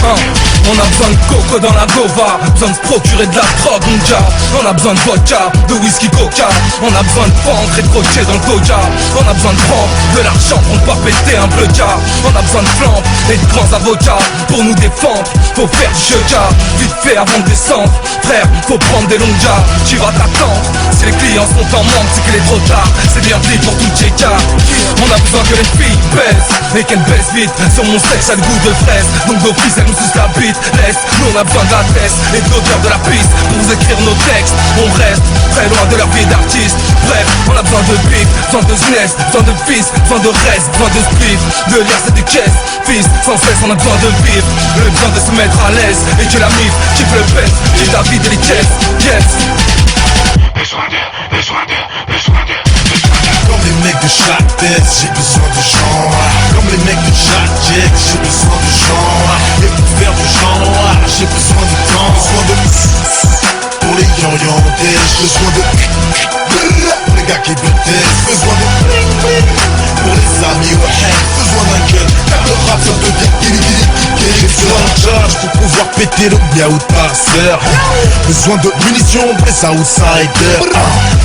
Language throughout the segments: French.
On a besoin de coco dans la gova, besoin de se procurer de la drogue, ninja. On a besoin de vodka, de whisky coca. On a besoin de fendre et de coacher dans le doja. On a besoin de prendre de l'argent pour ne pas péter un bleu jar. On a besoin de flammes et de grands avocats pour nous défendre. Faut faire du jeu car vite fait avant de descendre. Frère, faut prendre des longues jars. Tu vas t'attendre, si les clients sont en manque, c'est qu'il est trop tard. C'est bien pris pour tout check. On a besoin que les filles baissent et qu'elles baissent vite. Sur mon sexe a le goût de fraise, donc d'office elles nous sucent la bite. Laisse, nous on a besoin de la tête et de l'odeur de la piste pour vous écrire nos textes. On reste très loin de leur vie d'artiste. Bref, on a besoin de bif, besoin de jeunesse, besoin de fils, besoin de reste, besoin de spliff. De lire c'est des caisses, fils, sans cesse on a besoin de vivre. Le besoin de se mettre à l'aise et que la mif kiffe le best, kiffe la vie de les caisses, yes. Besoin de comme les mecs de chaque tête, j'ai besoin de gens. Comme les mecs de chaque check, j'ai besoin de gens. Et pour faire du genre, j'ai besoin de temps. Besoin de pour les yon-yon-des. Besoin de pour les gars qui bêtissent. Besoin de pour les amis, ouais. Besoin d'un gueule, car le rap ça devient gili-gili. J'ai besoin de charge pour pouvoir péter le miaou de passeur. Besoin de munitions pour les outsiders.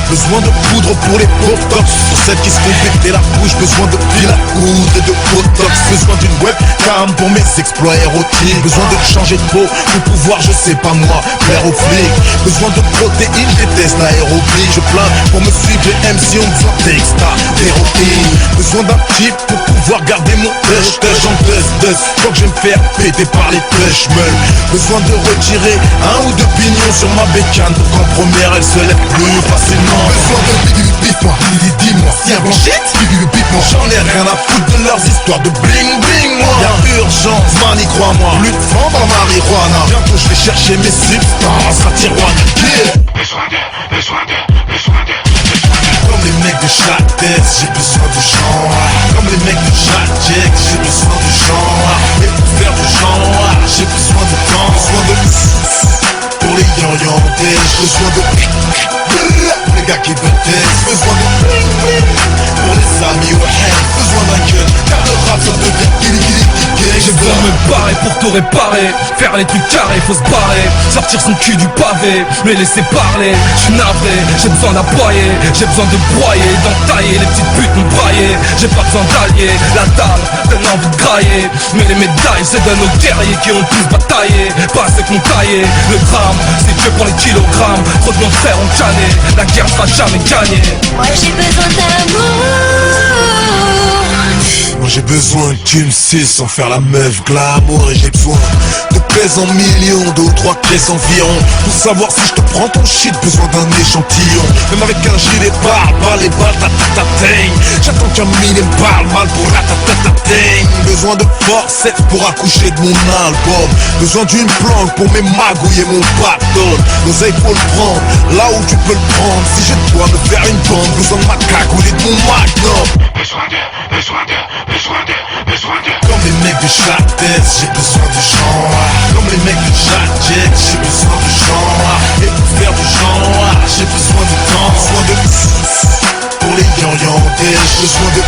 Besoin de poudre pour les botox, pour celles qui se font péter la bouche. Besoin de pile à poudre et de botox. Besoin d'une webcam pour mes exploits érotiques. Besoin de changer de peau pour pouvoir, je sais pas moi, plaire aux flics. Besoin de protéines, je déteste l'aérobie. Je plains pour me suivre les MC ont besoin d'extra d'héroïne. Besoin d'un type pour pouvoir garder mon touch en buzz. Faut que je vais me faire péter par les touch meule. Besoin de retirer un ou deux pignons sur ma bécane pour qu'en première elle se lève plus facilement. Besoin de bif-moi, dis-moi, tiens blanchette, bif-moi. J'en ai rien à foutre de leurs histoires de bling-bling, moi. Y'a urgence, man, y crois-moi. Plus de vent dans la marijuana. Bientôt je vais chercher mes substances à tiroir. Besoin de comme les mecs de chaque tête, j'ai besoin de gens. Comme les mecs de chaque check, j'ai besoin de gens. Et pour faire du genre, j'ai besoin de temps. Besoin de pour les yon-yon-des. Besoin de pour les gars qui bêtissent. Besoin de pour les amis, ouais. Besoin d'un gueule, car le rap ça devient gili-gili. J'ai besoin de me barrer pour tout réparer. Faire les trucs carrés, faut se barrer. Sortir son cul du pavé, les laisser parler. J'suis navré, j'ai besoin d'aboyer. J'ai besoin de broyer, d'entailler. Les petites putes m'ont braillé. J'ai pas besoin d'allier. La dalle donne envie de grailler. Mais les médailles, c'est donne aux guerriers qui ont le plus bataillé. Pas ceux qui ont taillé. Le drame, c'est Dieu pour les kilogrammes. Trop de nos frères ont cané. La guerre sera jamais gagnée. Moi j'ai besoin d'amour. Moi j'ai besoin que tu me suces sans faire la meuf glamour. Et j'ai besoin de pèse en millions, 2 ou 3 caisses environ. Pour savoir si je te prends ton shit, besoin d'un échantillon. Même avec un gilet pare-balles, les balles ta-ta-ta-teigne. J'attends qu'un mille me parle mal pour la ta-ta-ta-teigne. Besoin de forceps pour accoucher de mon album. Besoin d'une planque pour m'émagouiller mon pactole. L'oseille faut le prendre, là où tu peux le prendre. Si je dois me faire une bande, besoin de ma cagoule et de mon magnum. Comme les mecs de chaque tête, j'ai besoin de gens. Comme les mecs de chaque check, j'ai besoin de gens. Et pour faire du genre, j'ai besoin de temps. Besoin de pour les yon-yon-des. Besoin de